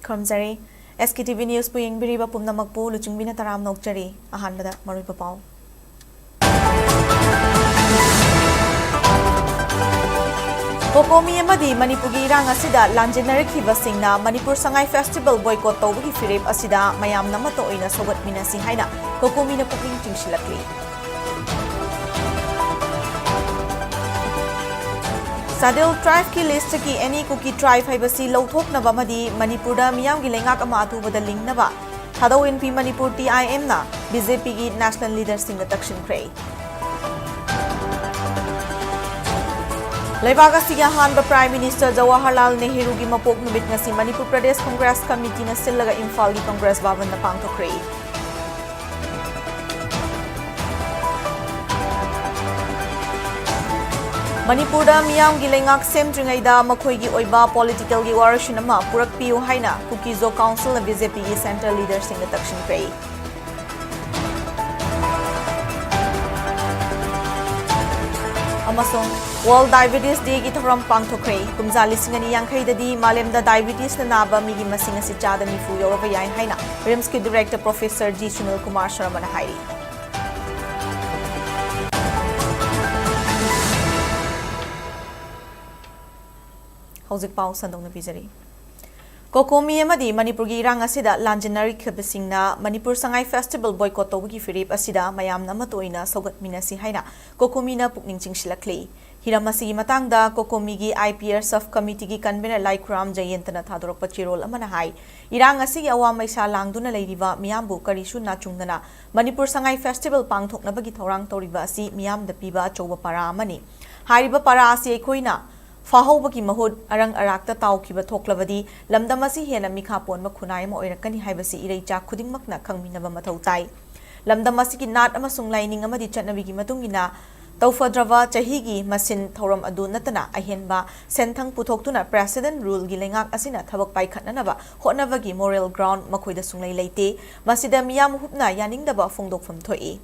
Khomjari SKTV News Puying Biriba Pumnamakpu Luchingbina Taram Nokjari Ahanbada Maripapau Kokomi amadi Manipuri rang asida lanjinarikhiba singna Manipur Sangai Festival boycott tawbagi firep asida mayamna mato oina sogatminasi haina Kokomi na pukling tingsilakli Chandel tribe ki list ki any cookie tribe haibasi lawthoknaba amadi Manipur da miyamgi lengak ama atubada lingnaba Thadou Inpi Manipur TIM na BJP ki national leader singna takshin kray Lebaga siga hanba Prime Minister Jawaharlal Nehru gi mapok numit ngasi Manipur Pradesh Congress Committee na sillaga Imphal gi Congress Bhavan na pangthokre Manipur da miyam gi lengak semdringai da makhoi gi oiba political gi warashin ama purakpiu haina Kukizo Council na BJP gi central leader sing takshin kray Amasong World Diabetes Day ki thoram pangthokre kumja lisingani yankhai dadi malemda diabetes na naba migi masing asi chada nifu yoraba yai haina RIMS ki director Professor G Sunil Kumar Sharma na hairi Hauzik pau sandong na bizari Kokomi amadi Manipur gi rang asida lanjinari khibasingna Manipur Sangai Festival boycott tawbagi firep asida mayamna matoina sogatminasi haina Kokomi na pukning chingsilakli Hiramasi matangda Kokomi gi IPR sub committee gi convener Laikram Jayentana thadorokpa chirol amana hai irang asigi awam maisa langduna leiriba miyambu karisu na chungdana Manipur Sangai Festival pangthoknabagi thorang toriba asi miyamda piba choba para amani hariba para asi ekoina Fahobaki mahud arang arakta taukiba thoklabadi lamdamasi hena mikhapon makhunai ma oirakani haibasi ireicha khudingmakna khangminaba mathau tai lamdamasi ki nat amasung lining amadi chatnabigi matungina Taufadrava chahigi masin thoram adu natana ahenba senthang puthoktuna president rule gi lengak asina thabak pai khatnanaba hotnabagi moral ground makhoida sunglai leite masida miyam hupna yaningdaba fongdokfam thoi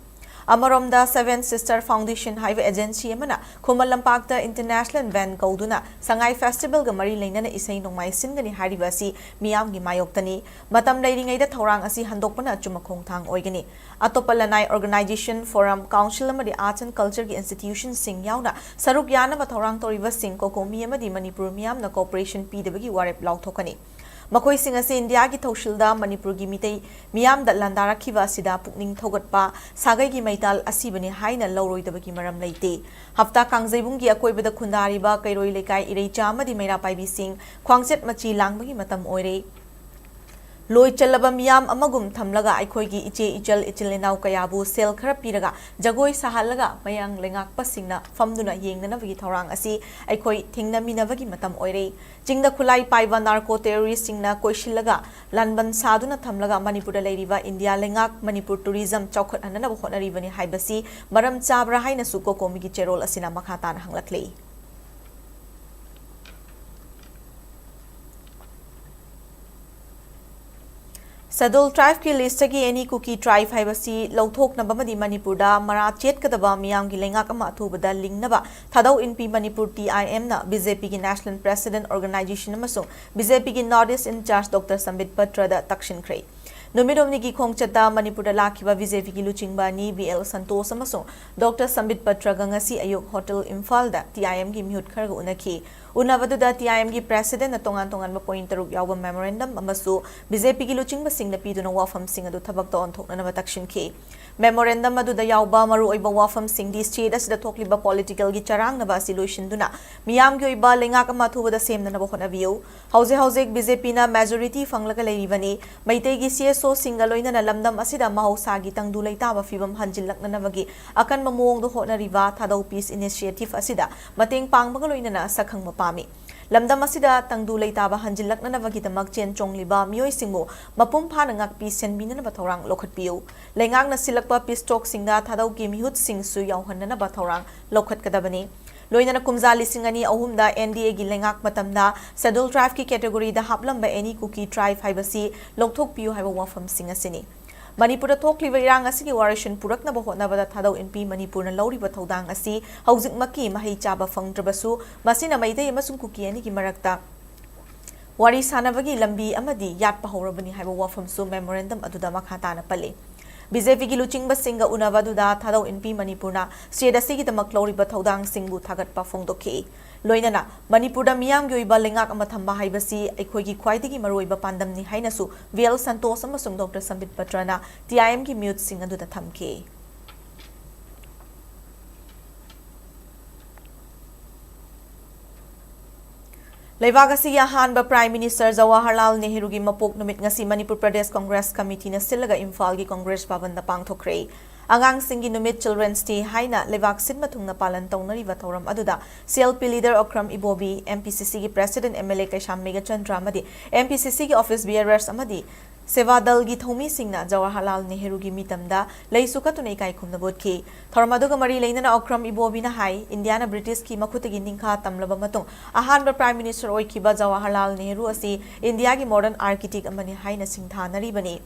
Amaromda Seven Sister Foundation Highway Agency amana Khomalampakta International Van Kauduna Sangai Festival ga mari leinana isai nongmai singani haribasi miyam gi mayoktani matam leiringai da thorang asi handokpana chumakhong thang oigani Atopalanai Organization Forum Council amadi Arts and Culture gi institution sing yauna saruk yana ba thorang toriba sing Kokomi amadi Manipur miyam na cooperation pidabagi warep lauthokani Makoi sing ase India ki thoshilda Manipur gi mitai miyam da landarakhiba asida pukning thogatpa sagai gi maital asibani haina lawroidabagi maram leite hafta kangjaibung gi akoibada khundariba kairoi lekai ireicha amadi meira paibi sing khwangchet machi langbagi matam oire Loi chalaba miyam amagum thamlaga aikhoigi iche ichal ichilenau kayabu sel khara piraga jagoi sahalaga mayang lengak pasingna famduna yengnanabagi thorang asi aikhoi thingnaminabagi matam oire jingda khulai paiba narco terrorist singna koishilaga lanban saduna thamlaga Manipur leiriba India lengak Manipur tourism chaukhat anana honaribani haibasi maram chabra haina su Kokomi gi cherol asina makhatan hanglakle Sadul tribe ki list ki any cookie tribe haibasi lawthoknaba madi Manipur da mara chetkadaba miyam gi lengak ama thubada lingnaba Thadou Inpi Manipur TIM na BJP ki national president organization amasung BJP ki northeast in charge Dr. Sambit Patra da takshin kray Numiromni ki khongchata Manipur da lakhiba BJP ki luchingba ni BL Santos amasung Dr. Sambit Patra gangasi ayuk hotel Imphal da TIM ki mute kharga unakhi Unavaduda TIM gi president na tongan ma point taruk yawa memorandum amasu BJP gi luchingba singna piduna wafam sing adu thabak ta onthokna takshin ki memorandum aduda yawba maru oiba wafam sing di state asida thokliba political gi charang na ba solution duna miyam gi oiba lengak ama thubada semna na bokhona biu hauze BJP na majority fanglaga leiribani maitei gi CSO singaloina na lamdam asida mahausa gi tangdu leita ba fibam hanjilakna na bagi akan mamong do hona riva Thadou Peace Initiative asida mateng pangbaga loina na sakhang mapami lamdam asida tangdu leita ba hanjilakna na bagi damak chen chongliba miyoi singmo mapum phana ngak pi senbina na ba thorang lokhat piu lengak na silakpa pistok singda Thadou ki mihut sing su yauhanna na ba thorang lokhat kadabani loina kumza lisingani ahumda NDA gi lengak matamda Sadul tribe ki category da haplamba any cookie tribe haibasi lokthok piu haiba wafam singa sini Manipur thokli irang asigi warashin purakna ba hotnabada Thadou Inpi Manipur na lauriba thodang asi haujik maki mahai chaba fangdrabasu masina maidei amasung kuki ani ki marakta wari sanabagi lambi amadi yat pahorabani haiba wafamsu memorandum aduda makhatana pale. BJP ki luchingba singa unavaduda Thadou Inpi Manipurna state asigi damak loriba thodang singbu thagatpa phongdokhe. Loinana Manipurda miyam gi oiba lengak ama thamba haibasi aikhoi gi khwaidagi maroiba pandamni hainasu VL Santos amasung Dr. Sambit Patrana TIM ki mute sing aduda thamke. Leivagasi Yahanba Prime Minister Jawaharlal Nehru gi mapok numit ngasi Manipur Pradesh Congress Committee na silaga Imphal gi Congress Bhavan na pangthokre. Angang singi numit Children's Day haina levak sin mathung na palan tawnari wa thoram aduda CLP leader Okram Ibobi, MPCC gi President MLA Kaisham Mega Chandra amadi MPCC gi office bearers amadi Sevadal gi thomi singna Jawaharlal Nehru gi mitamda leisuka tunai kai khumna bodki thormaduga mari leinana Okram Ibobi na hai Indiana British ki makhutagi ningkha tamlaba matung ahanba Prime Minister oikiba Jawaharlal Nehru asi India gi modern architect amani haina singthanari bani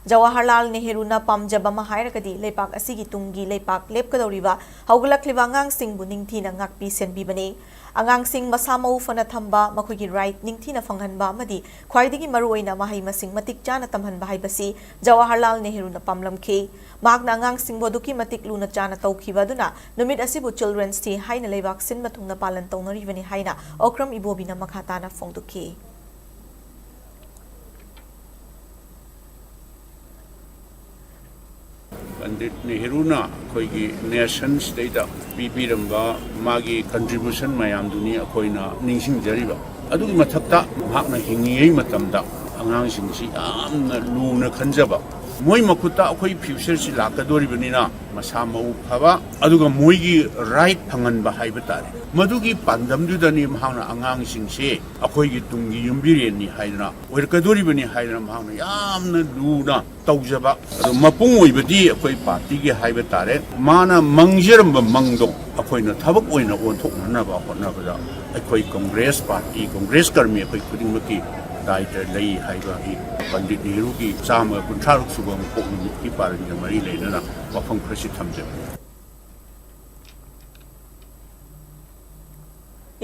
Jawaharlal Nehru na pamjaba mahairagadi lepak asigi tungi lepak lepkadoriba haugalakliba angang singbu ningthina ngakpi senbi bani angang sing masamau fana thamba makhogi right ningthina fanghanba amadi khwaidagi maruoina mahai masing matik chana tamhanba haibasi Jawaharlal Nehru na pamlamkhe magna angang sing boduki matik luna chana tawkhiba duna numit asibu Children's Day haina lebak sin mathungna palan tawnari bani haina Okram Ibobi na makhatana phongdukhe. Pandit Nehru na koigi nation state pipiramba magi contribution mayam duni akoina ningsing jariba adugi mathakta mahakna hingiyei matamda angang singsi yamna luna khanjaba moi makuta akoi future si lakadoribani masa mau phaba aduga moigi right phanganba haiba tare madugi pandamdudani mahakna angang singsi akoigi tungi yumbireni haidana oirkadoribani haidana mahakna yamna luna tawjaba mapung oibadi akoi party gi haiba tare mana mangjeramba mangdong akoina thabak oina onthoknaba hotnabada akoi Congress party Congress karmi akoi khudingmaki daiter lei haiba hi Pandit Nehru ki chama kuntraruk subam pokni ki paringa mari leinana wafam khasi thamje.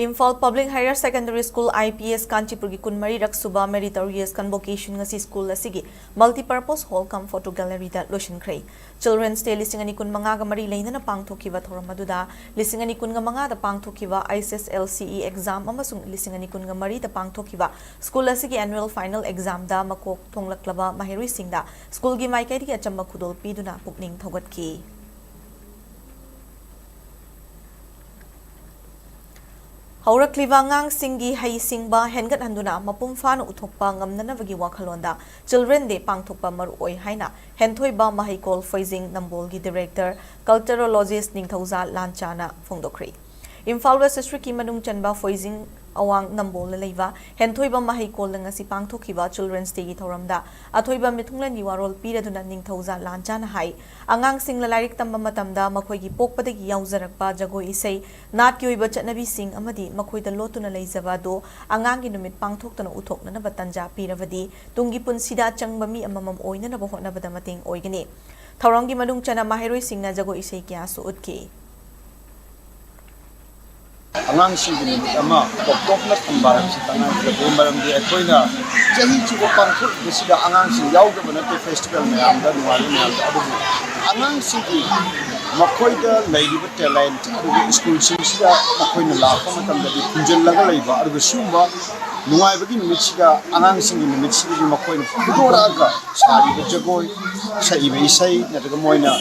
Imphal Public Higher Secondary School IPS Kanchipur gi kunmari raksuba meritorious convocation ngasi school asigi multipurpose hall cum photo gallery da loshinkhre Children's Day lisingani kun manga ga mari leinana pangthokiba thoram aduda lisingani kun ga manga da pangthokiba ISSLCE exam amasung lisingani kun ga mari da pangthokiba school asigi annual final exam da makok thonglaklaba mahirui singda school gi maikai gi achamba khudol piduna pukning thogatki. Haurakliba ngang singi hai singba hengat handuna mapum fana uthokpa ngamnanabagi wakhalonda Children Day pangthokpa maru oi haina henthoiba mahikol Foizing Nambolgi director culturologist Ningthauza Lanchana phongdokri Imphal West District ki manung chanba Foizing awang Nambol leiwa henthoiba mahikol ngasi pangthokiba Children's Day gi thoramda athoiba mithunglan niwarol piraduna Ningthauza Lanchana hai angang singla lairik tamba matamda makhoi gi pokpadagi yauzarakpa jagoi isei nat ki oiba chatnabi sing amadi makhoi da lotuna leijaba do angang gi numit pangthoktana uthokna ba tanja piravadi tungi punsida changba mi amamam oina na bohona bada mating oigani thaurangi manung chana mahiroi singna jagoi isei kya su utke angang singini ama dokna tambaram sitana ke maram di akoina jahi chugo pangthuk bisida angang sing yauga banate festival mayam da nuwali mayam da adu angang singi makoida laiba talent adu school singida makoina lakha matam da kunjel laga laiba adu sumba nuwai bagi numitsida angang singi numitsida di makoina pudora ka sari jagoi sai be sai na daga moina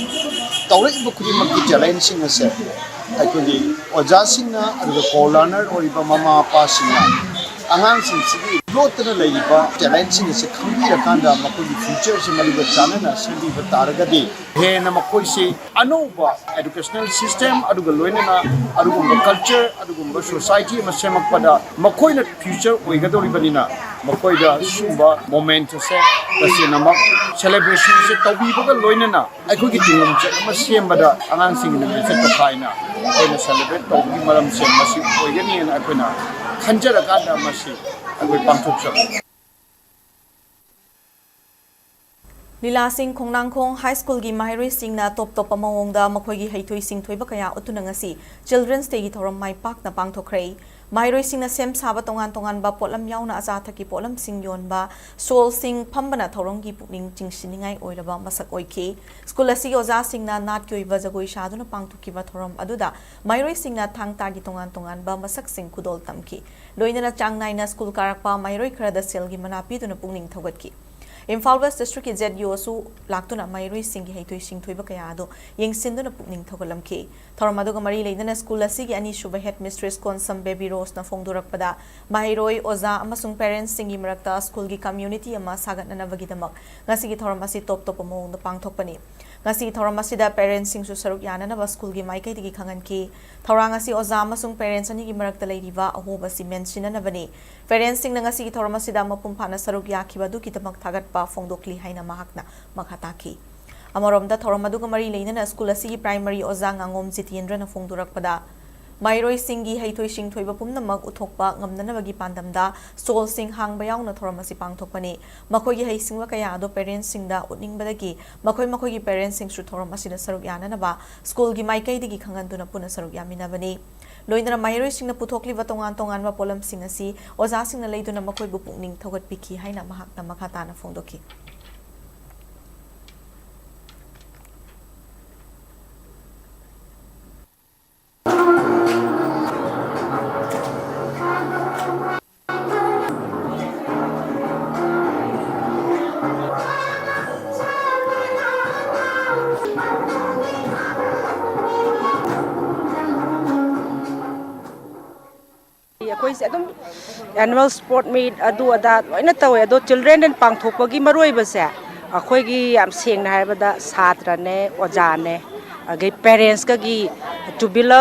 tawre ibu kuri makki talent singa se aikogi ojasingna aduga co-learner oriba mama pasingna angang singsi lotna leiba talent sing se khambira kanda makogi future se maliba chanana sendi bataragadi he na makoi se anoba educational system aduga loinana aduga culture aduga society ma semakpada makoina future oigadoribanina makoida sumba moment se tasina mak celebration se tabibaga loinana aikogi tingam che ma sembada angang sing na se tokhaina akoina celebrate tobi maram se masi oigani na akoina khanjara kada masi akoi pangthoksa Lila Singh Khongnangkhong High School gi mahiroi singna top amawongda makhoigi heithoi singthoi ba kaya utuna ngasi Children's Day gi thoram mai pak na pangthokre Mahiroi-singna sem saba tongan-tonganba potlam yauna azathaki potlam sing yonba sol sing phambana thoronggi pukning chingsiningai oiraba masak oiki school asigi oza singna nat ki oiba jagoi shaduna pangthukiba thorom aduda Mahiroi-singna thangtagi tongan-tonganba masak sing khudol tamki loinana changnaina school karakpa Mahiroi kharada selgi manapi duna pukning thogatki Imphal West District ki ZU su laktuna Mahiroi-singgi heitoi singthoiba kaya ado yengsinduna pukning thogalamki Thoramaduga mari leidana school asigi ani shuba headmistress Konsam Baby Rose na fongdurakpada Mahiroi oza amasung parents singi marakta school gi community ama sagatnanabagi-damak ngasigi thoramasi top among pangthokpani ngasi thoramasida parents sing su saruk yananaba school gi maikai digi khanganki thorangasi oza amasung parents ani gi marakta leiriba ahoba si mentionanabani parents sing ngasi thoramasida mapum phana saruk yakhiba du kitamak thagatpa fongdokli haina mahakna makhataki Amoromda Thoramaduga mari leina school asigi primary oza ngangom Jitendra na fongdurakpada Mahiroi-singgi heitoi singthoiba pumnamak uthokpa ngamnanabagi pandamda sol sing hangba yauna thoramasi pangthokpani makhogi heisingwa kaya ado parents singda utningbadagi makhogi parents sing su thoramasi da saruk yananaba school gi maikai digi khanganduna puna saruk yaminabani loinara Mahiroi-singna puthokliba tongan-tonganba polam sing asi oza singna leiduna makhoibu pukning thogatpiki haina mahakna makhatana fongdoki Annual sport meet adu ada loina tawe ado children and pangthokpagi maroi base akhoi yam sengna haibada satra ne oja ne age parents ka gi to build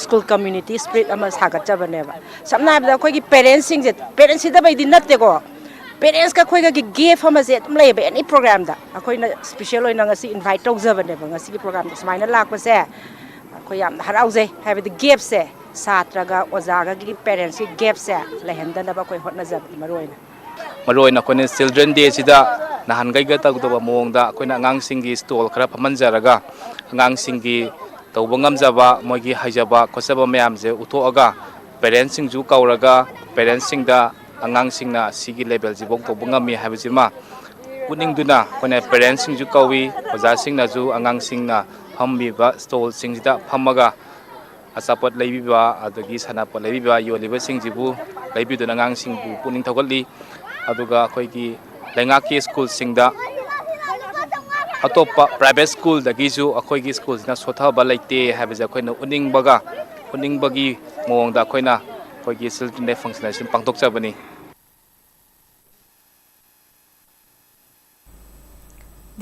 school community spirit ama sagat jabane ba samna haibada akhoi parents sing je parents da bai din natte ko parents ka khoi gi gift ama je tum lei ba any program da akhoi na special oina ngasi invite tau jabane ba ngasi gi program smaina lak ba se akhoi yam harau je haibada gift se Satraga ozaga gi parents ki gap se lehendana ba koi hotna jab maroina kone children day sida nahan gai ga tag doba mongda koina ngang singi stall khara phamanjaraga ngang singi tawbangam jaba mogi haijaba khosaba mayam je uthoaga parents sing ju kauraga parents sing da angang singna sigi level jibong tawbangami habijima kuning duna kone parents sing ju kawi oza singna ju angang singna phambi ba stall sing da phamaga asapot leibiba adagi sanapot leibiba yoliba singjibu leibidu nangang singbu puning thogali aduga khoigi lengaki school singda atopa private school dagi ju akhoigi school na sotha ba leite habeja khoina uning bagi mongda khoina khoigi children day function sim pangtok chabani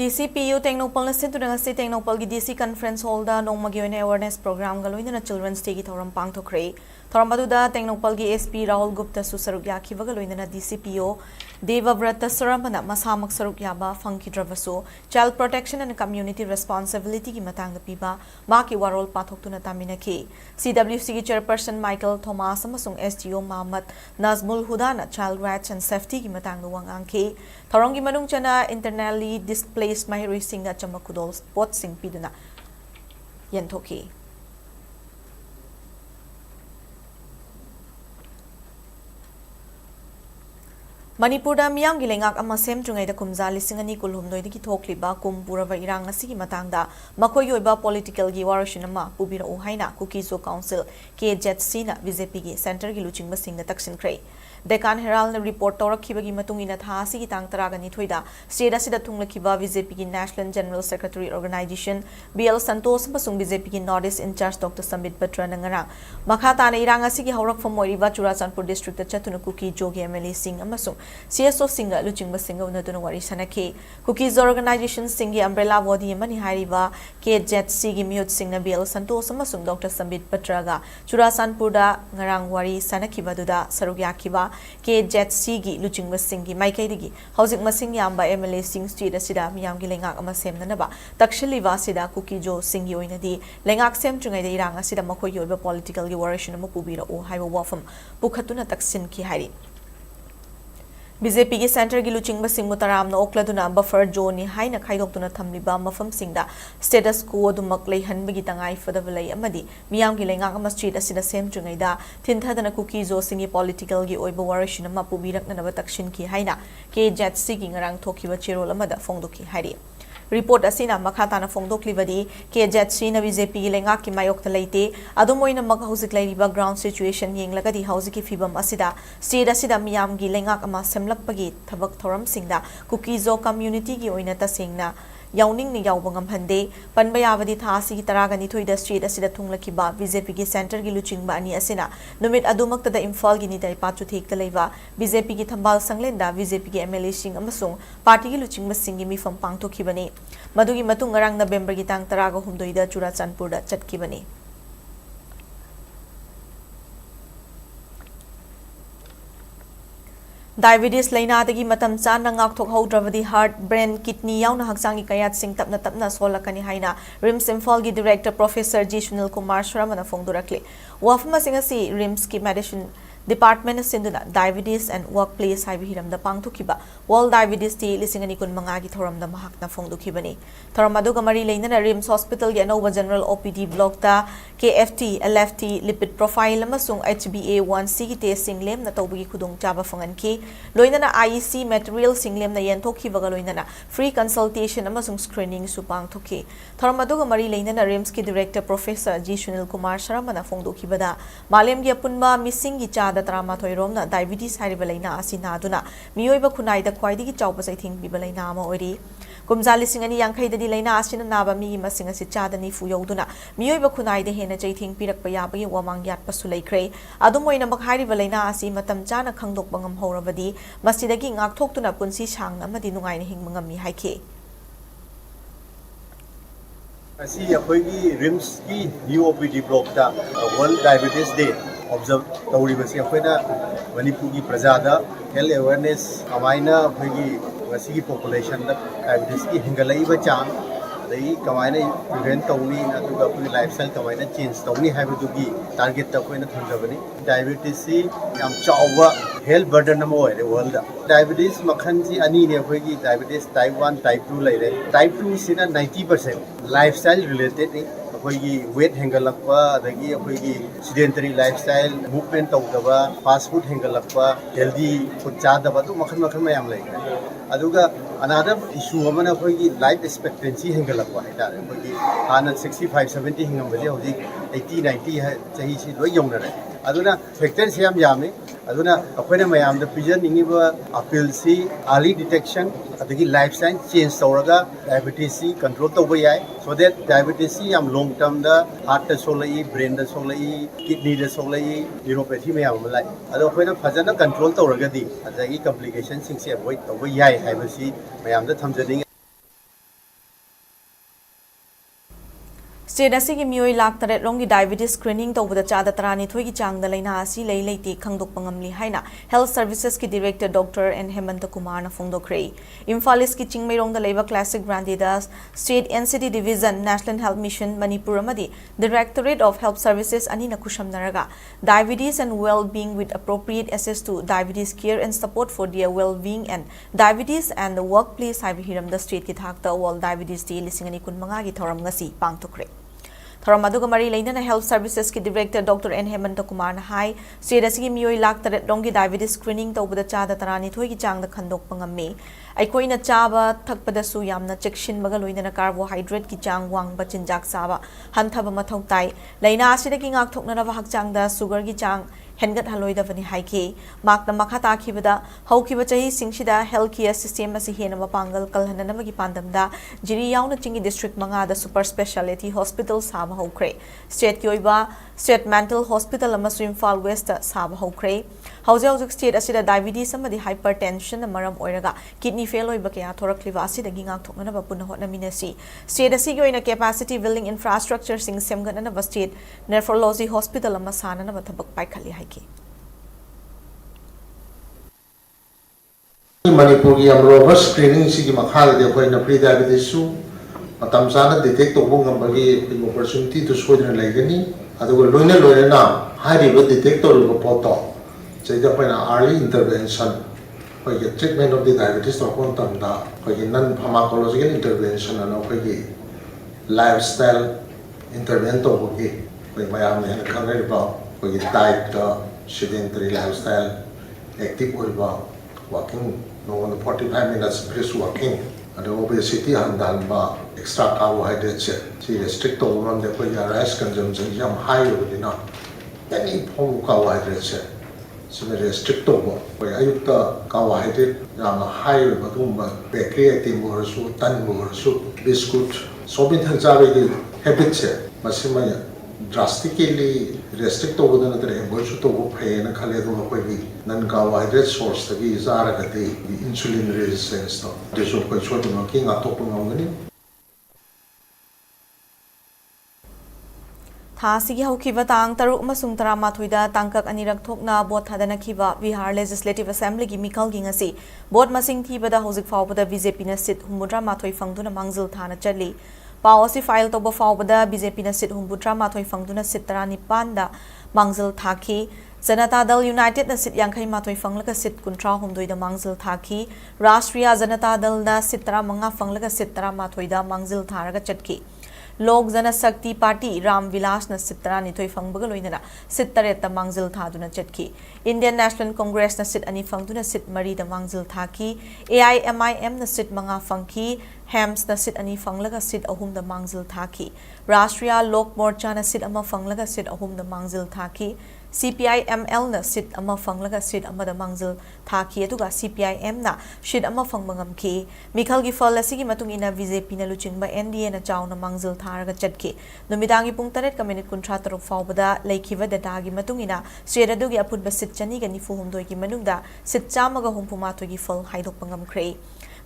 DCPU Technopal na sintu nga si Technopal gi DC Conference Hall da nong magyoy na awareness program galoy na Children's Day gi thoram pangthokre thoram aduda Technopal gi SP Rahul Gupta su saruk yakhi bagaloy na DCPO Devavrata Saramana masamak saruk yaba funky dravasu child protection and community responsibility gi matang piba ma ki warol pathok tuna tamina ki CWC gi chairperson Michael Thomas amasung SGO Mohammed Nazmul Huda na child rights and safety gi matang wangang ki thorong gi manung chana internally displaced Mahiroi sing na chamakudol spot sing piduna yenthoki Manipur da miyam gi lengak ama sem chungai da kumza lising ani kulhum noi ki thokliba kumpurava irang asigi matangda makoi yoiba political gi warashinama pubira u haina Kukizo Council KJC na BJP gi center gi luchingba sing na taksin krai Deccan Herald na report tawrakhiba matung ina tha asigi tang taraga ni thoida state asida thunglakhiba BJP gi National General Secretary Organization BL Santos basung BJP gi Northeast in charge Dr. Sambit Batra na ngarang makhata na irang asigi hawrak famoriba Churachandpur district ta chatuna Kukizo gi MLA sing amasung CSO singa luchingba singa unaduna wari sanaki Kukizo Organization singi umbrella body mani hariba KJC gi miyot singna BL Santos amasung Dr. Sambit Batra ga Churachandpur da ngarang wari sanakhiba duda sarugya khiba KJC gi luchingba singi maikaidigi housing masing yamba MLA sing street asida miyam gi lengak ama semnanaba takshiliwa sida Kukizo singi oinadi lengak sem chungai da irang asida makhoi yoiba political gi warashin ama pubira o haiba wafam pukhatuna taksin ki hari BJP की centre की लुचिंग busing तराम ओक्लदुना buffer जोनी हाइना खाइदोक्तुना थमलिबा मफमसिंगदा status को दुमक लेहनबगी तंगाई फदबलई अमदी मियाम की लेंगाक अमा street असिदा सेमजुंगैदा थिनथदना cookie जो सिंगी political की ओइबा वारिशिन अमा पुबिरकननबा तक्सिन की हाइना के जेटसी की ngarang थोखिबा चिरोल अमदा फोंदोकी हाइरि रिपोर्ट असिना मखाताना फोंदोक्लिबदी के जेटसी न बीजेपी की लेंगाक की मायोक्ता लेते अदुमोइना मक हौजिक लैरिबा ग्राउंड सिचुएशन येंगलगदी हौजिकी फिबम असिदा स्टेट असिदा मियाम की लेंगाक अमा सेमलकपगी थबक थौरमसिंगदा कुकीजो कम्युनिटी की ओइना तसेंगना याउनिंग ने याउब ngamhande panba yabadi tha asi ki taraga nithoi da street asida thunglakiba BJP ki center gi luchingba ani asina numit adumakta da Imphal gi nidai pachu thekta leiba BJP ki thambal sanglenda BJP ki MLA sing amasung party gi luchingba singi mifam pangthokibani madugi matung ngarang November gi tang taraga humdoi da Churachandpur da chatkibani Diabetes lainadagi matam chana ngakthokhodravadi heart brain kidney yauna haksangi kayat sing tapna solakani haina RIMS Imphal gi director Professor G Sunil Kumar Shramana phongdurakle wafma singasi RIMS ki medicine department sinduna diabetes and workplace haibi hiramda pangthukiba world diabetes ti lisingani kun manga gi thoramda mahakna phongdukhibani thoramadu gamari leinana RIMS hospital gi anova general OPD block ta KFT LFT lipid profile amasung HbA1c gi testing lem na tawbagi khudung chaba fanganki loinana IEC material singlem na yentokhibaga loinana free consultation amasung screening su pangthokhi thoramadu gamari leinana RIMS ki director Professor G Sunil Kumar Sharamana phongdukhibada malem gi apunba missing gi chada tarama thoiromna diabetes hariba laina asina aduna miyoiba khunai da khwaidi gi chawpa saithing biba laina ama ori kumjali singani yankhai dadi laina asina naba mi masing asi chada ni fu yoduna miyoiba khunai de hena chaithing pirakpa yabagi wamang yat pasu laikre adumoina mak hariba laina asi matam chana khangdok bangam horabadi masidagi ngakthokuna punsi sangna amadi nungaina hingmangam mi haike asi akhoi RIMS ki UOPD block ta World Diabetes Day observe tawribasi akhoi Manipur ki prajada health awareness amaina akhoi wasi ki population da diabetes ki hingalaiba chang dai kamaina prevent tawni aduga akhoi lifestyle kamaina change tawni haibu gi target ta akhoi thonjabani diabetes si yam chawwa health burden am oire world da diabetes makhan ji ani ne akhoi gi diabetes type 1 type 2 laire type 2 sina 90% lifestyle related ni akhoi weight hengalakpa adagi akhoi sedentary lifestyle movement tawdaba fast food hengalakpa healthy food chadaba du makhan mayam lai aduga another issue amana akhoi life expectancy hengalakpa haitare akhoi hana 65 70 hingambali hoji 80 90 chahi si loi yonare aduna factors yam yame aduna akhoi mayam da pigeon ningiba appeal si early detection adagi lifestyle change tawraga diabetes si control tawba yai so that diabetes si yam long term da heart da solai brain da solai kidney da solai neuropathy mayam malai ado akhoi fajana control tawraga di adagi complications sing se avoid tawba yai haibasi mayam da thamjading State asigi mioi lak taret rongi diabetes screening tawbada chada tarani thoi gi changda laina asi lei leiti khangdok pangamli haina health services ki director Dr. N Hemanta Kumar na phongdokre Imphal is ki chingmei rongda leiba classic brandidas state NCT division National Health Mission Manipur amadi Directorate of Health Services ani na kushamnaraga diabetes and well-being with appropriate access to diabetes care and support for their well-being and diabetes and the workplace haibi hiram the state ki thakta World Diabetes Day lisingani kun manga gi thoram ngasi pangtokre Thoramadu Gamari Laina Health Services ki Director Dr. N Hemanta Kumar na hai state asigi mioi lak taret rongi diabetes screening tawbada chada tarani thoi gi chang da khandok pangame aikoina chaba thakpada su yamna chekshin baga loina carbohydrate ki chang wang ba chinjak saba hanthaba mathau tai laina asida ki ngak thokna ba hakchang da sugar gi chang hengat haloida bani haike makna makha ta khibada haukiba chahi singsida health care system asi hena mapangal kalhanana magi pandamda jiri yauna chingi district manga da super specialty hospital saba hokre state ki oiba state mental hospital amasu Imphal West saba hokre hauja state asida diabetes amadi hypertension maram oiraga kidney fail oiba kya thorakliwa asida gi ngak thokna ba punna hotna minasi state asigi oina capacity building infrastructure sing semgana na state nephrology hospital amasana na thabak paikhali haike Manipur ki amroba screening si ki makhala de koi na pre-diabetes su matam sana detect to bung ngambagi opportunity to soidna laigani adugo loina na high level detector ko poto sai da koi na early intervention ꯑꯩꯈꯣꯏꯒꯤ treatment of the diabetes ꯇꯧꯔꯛꯄ ꯃꯇꯝꯗ ꯑꯩꯈꯣꯏꯒꯤ ꯅꯟ ꯐꯥꯔꯃꯥꯀꯣꯂꯣꯖꯤꯀꯦꯜ intervention ꯑꯅ ꯑꯩꯈꯣꯏꯒꯤ life style ꯏꯟꯇꯔꯚꯦꯟ ꯇꯧꯕꯒꯤ ꯑꯩꯈꯣꯏ ꯃꯌꯥꯝꯅ ꯍꯦꯟꯅ ꯈꯪꯅꯔꯤꯕ ꯑꯩꯈꯣꯏꯒꯤ ꯗꯥꯏꯠꯇ sedentary lifestyle active oiba walking no 45 minutes brisk walking and obesity handalba extra carbohydrates see restrict to one the rice consumption jam high over any form of carbohydrates so restrict to ayukta carbohydrate jam high over bakery item or so tan or so biscuit so bin hanjabe habits masima drastically restrict to the other avoid to go pay and khaledo ko non carbohydrate source the zara gati insulin resistance to this of ko choti no king atop ngani ꯊꯥ ꯑꯁꯤꯒꯤ ꯍꯧꯈꯤꯕ ꯇꯥꯡ 6 ꯑꯃꯁꯨꯡ 18ꯗ ꯇꯥꯡꯀꯛ ꯑꯅꯤꯔꯛ ꯊꯣꯛꯅ vote ꯊꯥꯗꯅꯈꯤꯕ Bihar legislative ꯑꯦꯁꯦꯝꯕ꯭ꯂꯤꯒꯤ ꯃꯤꯈꯜꯒꯤ ꯉꯁꯤ ꯚꯣꯠ ꯃꯁꯤꯡ ꯊꯤꯕꯗ ꯍꯧꯖꯤꯛ ꯐꯥꯎꯕꯗ ꯕꯤꯖꯦꯄꯤꯅ ꯁꯤꯠ 64 ꯐꯪꯗꯨꯅ ꯃꯥꯡꯖꯤꯜ ꯊꯥꯅ ꯆꯠꯂꯤ ꯄꯥꯎ ꯑꯁꯤ ꯐꯥꯏꯜ ꯇꯧꯕ ꯐꯥꯎꯕꯗ ꯕꯤꯖꯦꯄꯤꯅ ꯁꯤꯠ 64 ꯐꯪꯗꯨꯅ ꯁꯤꯠ 19ꯗ ꯃꯥꯡꯖꯤꯜ ꯊꯥꯈꯤ ꯖꯅता दल यूनाइटेड सिट 51 फंगलगा सिट 63 मांगजिल थाकी राष्ट्रीय जनता दल सिट 15 फंगलगा सिट 13 मांगजिल थारगा चटकी लोक जनशक्ति पार्टी राम विलास न सिट 12 फंगबगा लोइनना सिट 8 मांगजिल थादुना चटकी इंडियन नेशनल कांग्रेस न सिट 2 फंगदुना सिट 3 मांगजिल थाकी AIMIM न सिट 5 फंगकी हेम्स न सिट 2 फंगलगा सिट 3 मांगजिल थाकी राष्ट्रीय लोक मोर्चा न सिट 1 फंगलगा सिट 3 मांगजिल थाकी CPI-ML na sit ama fanglaga sit ama da mangzil thaki aduga CPI-M na sit ama fangbangam ki mikhal gi fall asigi matung ina BJP na luchingba NDA na chaw na mangzil tharaga chatki numidangi pung 3:53 taruk fawbada leikhiba data gi matung ina state adugi aputba sit chani ga nifu humdoi gi manungda sit chamaga humpuma to gi fall haidok pangam khrei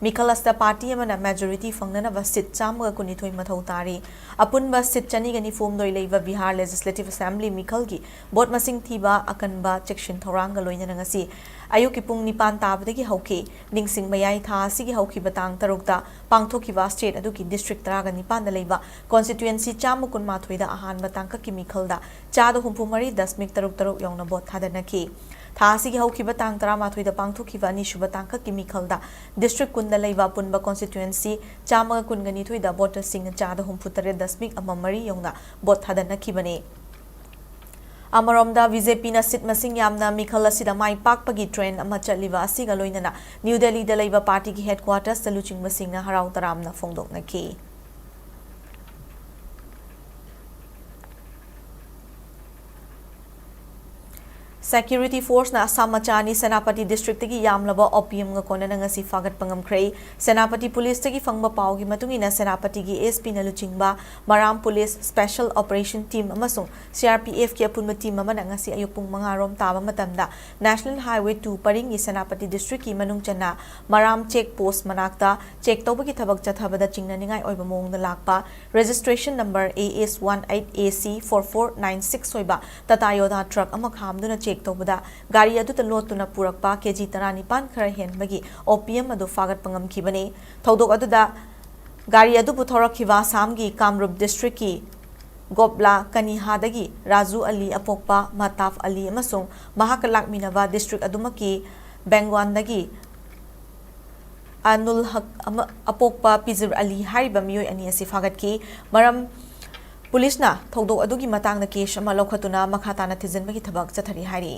Mikhalasta party amana majority fangnana ba sit chamaga kunithoi mathau tari apunba sit chani gani form doi leiba Bihar Legislative Assembly Mikhalgi bot masing thiba akanba section thoranga loina ngasi ayuki pung nipan tabadagi hauki ningsing mayai tha sigi hauki batang tarukta pangthokiba state aduki district taraga nipan da leiba constituency chamukun mathoida ahan batang ka kimikhalda chado humpumari 10.3 yongna bot thadanaki थासिगी हौखिबा तांग 13 पांगथोखिबा अनिसुबा तांका किमिखलदा district कुंदा लैबा पुनबा constituency Chama कुनगनी थोइदा voter सिंग चादा 63.3 योंगना vote थादनखिबने अमरोमदा BJP ना seat मसिंग यामना मिखल असिदा माई पाकपगी trend अमा चलिबा असिगा लोइनना new Delhi दा लैबा party की headquarters दा लुचिंगबा सिंगना हराव तरामना फोंगदोकनखि Security Force na Samachani Senapati District tagi yamlaba opium nga kona nga si fagat pangam kray Senapati Police tagi fangba pao gi matungina Senapati gi SP na luchingba Maram Police Special Operation Team amasung CRPF ki apunma team ama nga si ayupung mga rom taba matamda National Highway 2 paring gi Senapati District ki manung chana Maram Check Post manakta check tawba ki thabak chathabada chingna ningay oiba mong na lakpa registration number AS18AC4496 oiba Tatayoda truck ama khamduna check तोबदा गाड़ी अदु लोटुना पुरकपा KG 19 खर हेनबगी OPM अदु फागत पंगम खिबने थौदोक अदुदा गाड़ी अदु पुथोरखिबा सामगी Kamrup district की गोबला कनिहादगी Raju Ali अपोकपा मताफ Ali अमसुंग महाक लाकमिनबा district अदुमकी बेंगवानदगी Anul हक अपोकपा पिजर अली हारिबा मियोय अनि असि फागत की मरम पुलिस ना थौदोक अदुगी मतांगना केस अमा लौखतुना मखाताना थिजनबगी थबक चथरी हारी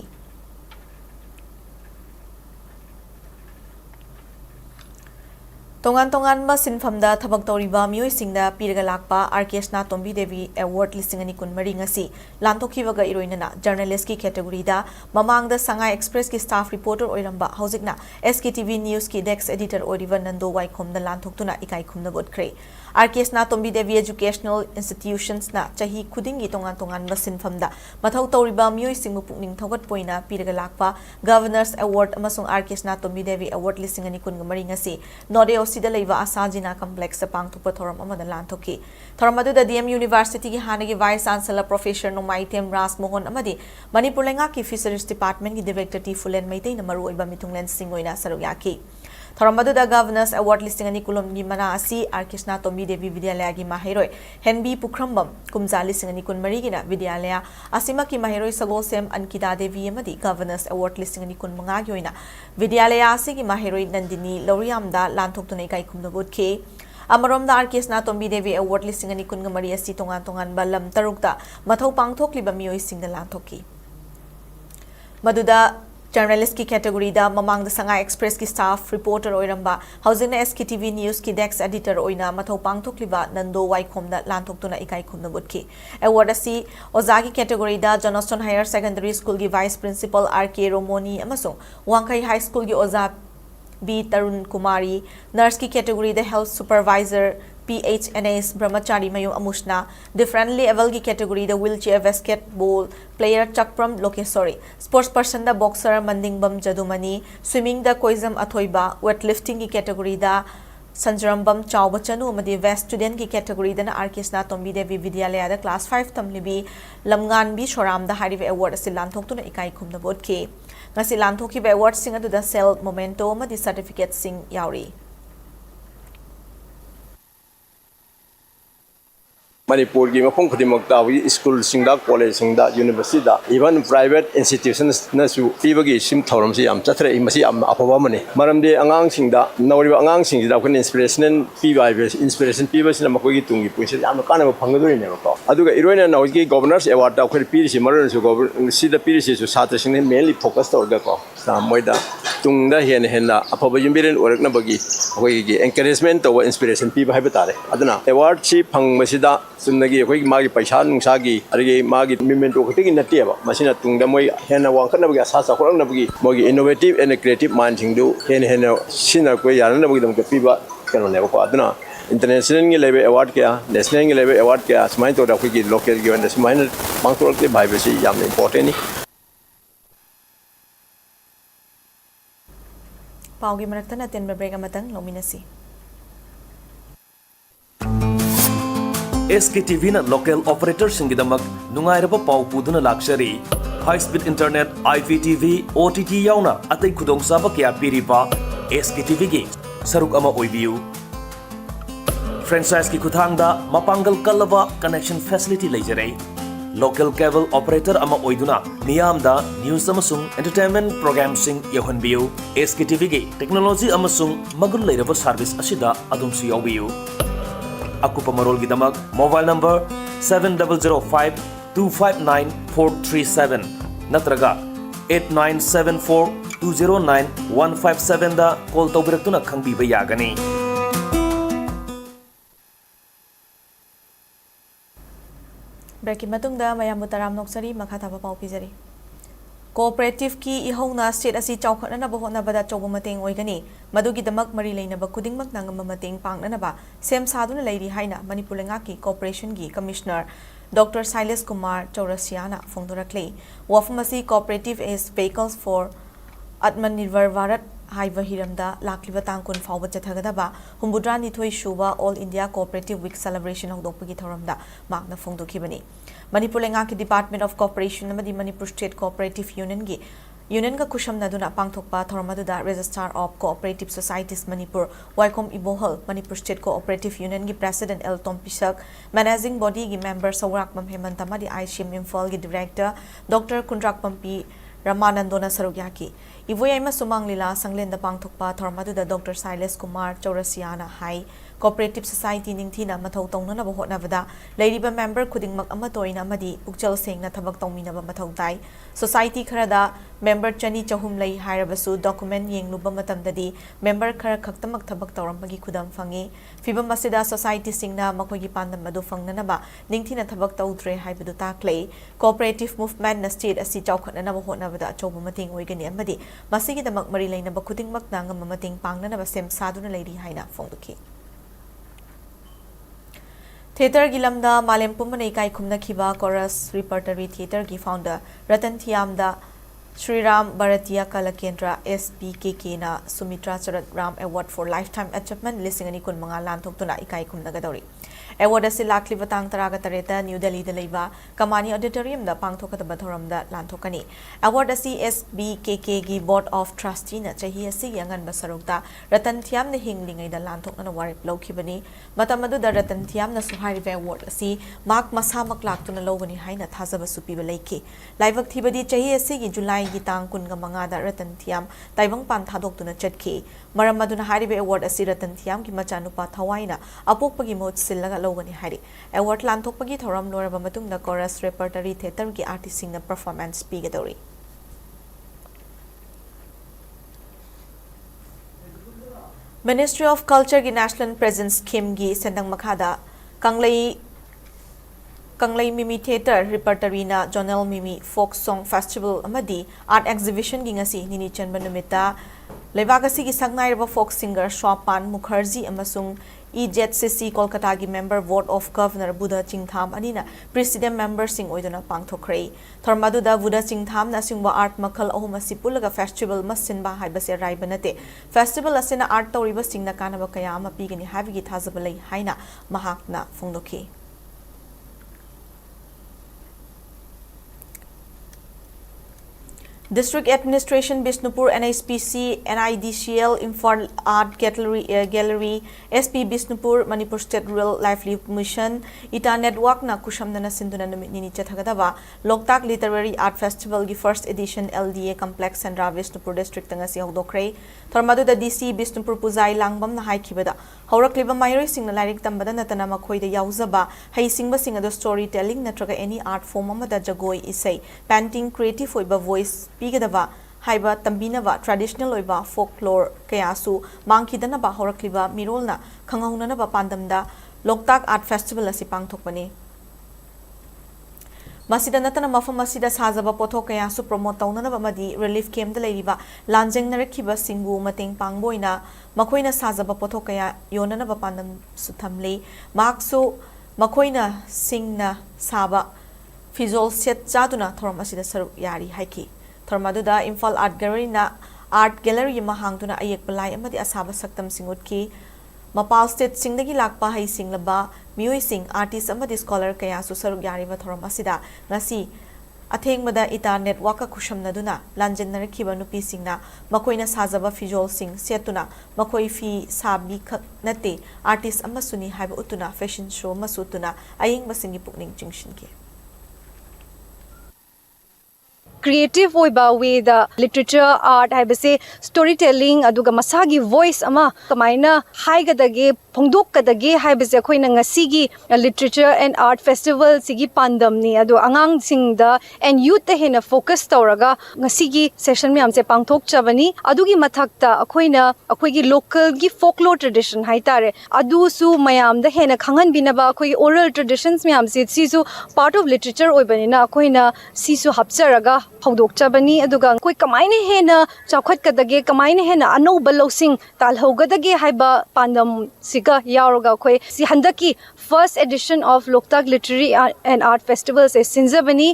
तोंगान तोंगान मा सिनफमदा थबक तौरिबा मियोय सिंगदा पीरगा लाकपा आरकेसना तोंबी देवी अवार्ड लिसिंगनी कुनमरी ngasi लांथोखिबगा इरोइनना जर्नलिस्ट की कैटेगरीदा ममांगदा संगाई एक्सप्रेस की स्टाफ रिपोर्टर ओइरंबा हौजिकना SKTV न्यूज की डेस्क एडिटर ओरिवा नंदो वाइखोमदा लांथोक्तुना इकाई खुमना बोटख्रे आरकेसना तोंबी देवी एजुकेशनल इंस्टीट्यूशंस ना चाही खुदिंगी तोंगान तोंगान मा सिनफमदा मथौ तौरिबा मियोय सिंगबु पुकनिंग थौगत पोइना पीरगा लाकपा गवर्नर्स अवार्ड अमसुंग आरकेसना तोंबी देवी अवार्ड लिसिंगनी कुनगमरी ngasi नोडे सिदा लैबा आसाजिना complex पांगथुप theorem अमदा लांथोकी theorem अदुदा DM university की हानगी वाइस चांसलर प्रोफेसर नोमाइथेम राज मोहन अमदी मणिपुर लेंगा की फिशरीज डिपार्टमेंट की डायरेक्टर टी फुलेन मैतै न मरु ओइबा मिथुंगलेन Singh ओइना सरुयाकी Thoramadu da Governors Award listing ani kulom gi mana asi R Krishna Tombi Devi Vidyalaya gi mahiroi Henbi Pukhrambam kumza listing ani kun mari gina Vidyalaya asima ki mahiroi Sagosem Ankita Devi amadi Governors Award listing ani kun manga gi oina Vidyalaya asi gi mahiroi Nandini Loriamda lanthok tunai kai khumna botke Amarom da R Krishna Tombi Devi Award listing ani kun mari asi tongan balam tarukta mathau pangthok liba mioi singa lanthoki Maduda Journalist ki category da Mamang da Sangai Express ki staff reporter oiramba housing na SKTV News ki Dex editor oina mathau pangthok liba Nando Waikhom da lanthok tuna ikai khumna butki award asi Ozagi category da Johnston Higher Secondary School ki Vice Principal RK Romoni amasung Wangkai High School ki Oza B Tarun Kumari Nurse ki category da Health Supervisor PHNS Brahmachari Mayum Amushna differently able ki category the wheelchair basketball player Chakpram Lokesori sports person the boxer Mandingbam Jadumani swimming the Koizam Athoiba weightlifting ki category the Sanjarambam Chawbachanu amadi West student ki category the R Krishna Tombi Devi Vidyalaya the class 5 tamlibi Lamgan bi Shoram the Harive award asi lanthok tuna ikai khumna bodke ngasi lanthoki be award sing adu the cell memento amadi certificate sing yauri Manipur की मफम खुदिमक्ता school सिंगदा college सिंगदा university दा even private institutions नसु पीबगी SIM थौरम से याम चथरे मसी याम अफबा मने मरमदे अंगांग सिंगदा नौरिबा अंगांग सिंगदा खन inspirational पीबा inspiration पीबसिना मकोगी Tungi पुइसे याम कानबा फंगदोरिने बको अदुगा इरोइना नौगी governors award दा खर पीरिसि मरनसु governor सिदा पीरिसि सु छात्र सिंगने मेनली फोकस तौरगा को मोइदा तुंगदा हेन अफबा युम्बिरेन ओरकना बगी अखोगी एनकरेजमेंट तो इंस्पिरेशन पीबा हाइबा तारे अदना अवार्ड सी फंगबसिदा सुनगी अखोई मागी पैसा नुसागी अरगे मागी मिमेंटो खटिगी नटेबा मसिना तुंगदा मोय हेन वांखनबगी आसा चाखरनबगी मोगी इनोवेटिव एंड क्रिएटिव माइंड सिंगदु हेन सिना को यारनबगी दम पीबा कनो को अदना इंटरनेशनल की लेवल अवार्ड क्या नेशनल की लेवल अवार्ड क्या समाइन तो अखोई लोकल की one समाइन मांगतोरके भाइबसी yam important Paugi marakta na tin break amatang lominasi SKTV na local operator singidamak nungairaba pau puduna luxury high speed internet IPTV OTT yauna atai khudong saba kya piripa SKTV gi saruk ama oibiu franchise ki kuthangda mapangal kalava connection facility leijare local cable operator ama oiduna miyamda news amasung entertainment program sing yohanbiu SKTV gi technology amasung magun leiraba service asida adumsu yawbiu akupa marol gi damak mobile number 7005259437 natraga 8974209157 da call tawbiratuna khangbiba yagani Breaking matungda mayam mutaram noksari makhataba pau pizari Cooperative ki ihona state asi chawkhana na bahona bada chawba mateng oigani madugi damak mari leina ba kudingmak nangam mateng pangna na ba sem saduna leiri haina Manipur lenga ki corporation gi commissioner Dr. Silas Kumar Chaurasiana phongdorakle wafmasi cooperative is vehicles for Atmanirbhar Bharat haiba hiramda lakliba tangkun fawba chathagadaba humbudra nithoi shuba All India Cooperative Week celebration hongdokpagi thoramda makna phongdokhibani Manipur lenga ki Department of Cooperation amadi Manipur State Cooperative Union ga kusham naduna pangthokpa thoramada Registrar of Cooperative Societies Manipur Waikhom Ibohal Manipur State Cooperative Union gi President L Tom Pisak Managing Body gi member Sawrakpam Hemantama di ICM Imphal gi Director Dr. Kundrakpam P Ramanandona Sarugyaki Ivoyama Sumang Lila Sanglenda Pangthokpa Thormaduda Dr. Silas Kumar Chaurasiana Hai Cooperative Society Ningthina Mathau Tongnana Bahotnavada Lairiba member Kudingmak Amatoina Madi Ukjal Singna Thabak Tongminaba Mathau Tai Society Kharada member Chani Chahum Lai Hairabasu document Yengluba Matamdadi member Khara Khaktamak Thabak Tawrambagi Kudam Fangi Fibam Masida Society Singna Makogi Pandam Madu Fangnanaba Ningthina Thabak Tawdre Haibadu Taklay Cooperative Movement na State Asi Chawkhatnana Bahotnavada Chobu Mating Oigani Amadi Masigi Damak Marilaina Bakudingmak Nangam Mating Pangnanaba Sem Saduna Lady Haina Fongduki Theater Gilamda Malem Pumane Kai Kumna Kiba Chorus Repertory Theater Gi founder Ratan Thiamda Sri Ram Bharatiya Kala Kendra SBKK na Sumitra Charat Ram Award for Lifetime Achievement listing ani kun mga lanthok tuna ikai kumna gadori award ꯑꯁꯤ ꯂꯥꯛꯂꯤꯕ ꯇꯥꯡ 18 new ꯗꯦꯜꯂꯤꯗ ꯂꯩꯕ ꯀꯃꯥꯅꯤ ꯑꯣꯗꯤꯇꯣꯔꯤꯌꯝꯗ ꯄꯥꯡꯊꯣꯛꯀꯗꯕ ꯊꯧꯔꯝꯗ ꯂꯥꯟꯊꯣꯛꯀꯅꯤ award ꯑꯁꯤ SBKKꯒꯤ board of ꯇ꯭ꯔꯁꯇꯤꯅ ꯆꯍꯤ ꯑꯁꯤꯒꯤ ꯑꯉꯟꯕ ꯁꯔꯨꯛꯇ ꯔꯇꯟ ꯊꯤꯌꯥꯝꯅ ꯍꯤꯡꯂꯤꯉꯩꯗ ꯂꯥꯟꯊꯣꯛꯅꯅ ꯋꯥꯔꯦꯞ ꯂꯧꯈꯤꯕꯅꯤ ꯃꯇꯝ ꯑꯗꯨꯗ ꯔꯇꯟ ꯊꯤꯌꯥꯝꯅꯁꯨ ꯍꯥꯏꯔꯤꯕ ꯑꯦꯋꯥꯔꯗ ꯑꯁꯤ ꯃꯍꯥꯛ ꯃꯁꯥꯃꯛ ꯂꯥꯛꯇꯨꯅ ꯂꯧꯒꯅꯤ ꯍꯥꯏꯅ ꯊꯥꯖꯕꯁꯨ ꯄꯤꯕ ꯂꯩꯈꯤ ꯂꯥꯏꯕꯛ ꯊꯤꯕꯗꯤ ꯆꯍꯤ ꯑꯁꯤꯒꯤ ꯖꯨꯂꯥꯏꯒꯤ ꯇꯥꯡ 15ꯗ ꯔꯇꯟ ꯊꯤꯌꯥꯝ ꯇꯥꯏꯕꯪꯄꯥꯟ ꯊꯥꯗꯣꯛꯇꯨꯅ ꯆꯠꯈꯤ ꯃꯔꯝ ꯑꯗꯨꯅ ꯍꯥꯏꯔꯤꯕ ꯑꯦꯋꯥꯔꯗ ꯑꯁꯤ ꯔꯇꯟ ꯊꯤꯌꯥꯝꯒꯤ ꯃꯆꯥꯅꯨꯄꯥ ꯊꯋꯥꯏꯅ ꯑꯄꯣꯛꯄꯒꯤ ꯃꯍꯨꯠ ꯁꯤꯜꯂꯒ ꯂꯧꯒꯅꯤ ꯍꯥꯏꯔꯤ ꯑꯦꯋꯥꯔꯗ ꯂꯥꯟꯊꯣꯛꯄꯒꯤ ꯊꯧꯔꯝ ꯂꯣꯏꯔꯕ ꯃꯇꯨꯡꯗ ꯀꯣꯔꯁ ꯔꯦꯄꯔꯇꯔꯤ ꯊꯤꯌꯦꯇꯔꯒꯤ आर्टिस्टसिंगना परफॉर्मेंस पीगदौरी मिनिस्ट्री ऑफ कल्चर की नेशनल प्रेजेंस स्कीम की सेंदंग मखादा कंगलई मिमी थिएटर रिपर्टरीना जोनल मिमी फोक सॉन्ग फेस्टिवल अमदी आर्ट एग्जिबिशन की ngasi निनी चनबा नुमिता लेबागसी की संगनाइरबा फोक सिंगर स्वापान मुखर्जी अमसुंग EJCC कोलकाता की member board of governor Budha Chingtham अनिना प्रेसिडेंट मेंबर सिंग ओइदना पांगथोखरे थर्मादुदा बुधा चिंगथाम ना सिंगवा आर्ट मखल अहुम असि पुलगा फेस्टिवल मसिनबा हाइबसे राइबनते फेस्टिवल असिना आर्ट तौरिबा सिंगना कानबा कया अमा पीगनि हाबिगी थाजबा लई हाइना महाकना फोंदोखि District Administration Bishnupur NHPC NIDCL Imphal Art Gallery SP Bishnupur Manipur State Rural Livelihood Mission Ita Network na kushamnana sinduna numit nini chathagadaba Loktak Literary Art Festival gi first edition LDA Complex Sandra Bishnupur District ngasi hogdokre thormadu da DC Bishnupur Puzai Langbam na haikibada haurakliba mayori singna lairik tambada natana makhoida yauzaba hai singba singa do storytelling natraga any art form amada jagoi isai painting creative oiba voice पीगदबा हाइबा तंबीनबा traditional ओइबा folklore कयासु मांगखिदनबा हौरक्लिबा मिरोलना खंगौननबा पांदमदा लोकताक आर्ट फेस्टिवल असि पांगथोकपनि मसिदा नतना मफम असिदा साजबा पोथो कयासु प्रमोट तौननबा मदि रिलीफ कैम्प लेरिबा लांजेंगनरखिबा सिंगु मतेंग पांगबोइना मखोइना साजबा पोथो कया योननबा पांदम सुथमले मार्क्सु मखोइना सिंगना साबा फिजोल सेट चादुना थोरम असिदा सरुक यारी हाइकी थर्मादुदा इम्फाल आर्ट गैलरी हांगतुना अयेक लाई अमदी असाबा सक्तम सिंगुटकी मपाल स्टेट सिंगदगी लाकपा है सिंगलबा मियोई सिंग आर्टिस्ट अमदी स्कॉलर कयासु सरुक यारिबा थोरम असिदा ngasi अथेंगबदा इता नेटवर्क का खुशमनदुना लांजेनरखिबा नुपी सिंगना मखोइना साजबा फिजोल सिंग सेतुना मखोइ फी साबी खक नते आर्टिस्ट अमसुनी हाइबा उतुना फैशन शो मसुतुना अयेंगबा सिंगी पुकनिंग चिंगशिनके creative oiba way the literature art haibase storytelling aduga masagi voice ama kamaina haigadage phongdokadage haibase khoina ngasigi literature and art festival sigi pandamni adu angang singda and youth ta hena focus tawraga ngasigi session myam se pangthok chabani adugi mathakta akhoina akhoi local gi folklore tradition haitare adu su mayam da hena khangan binaba akhoi oral traditions myam se sisu part of literature oibanina akhoina sisu hapcharaga फौदोक्चबनी अदुगा कोई कमाइने हेना चाखटकदगे कमाइने हेना अनौब लौसिंग तालहौगदगे हाइबा पांदम सिगा यारोगा कोई सि हंदकी first edition of Loktak literary and art festival से सिंजबनी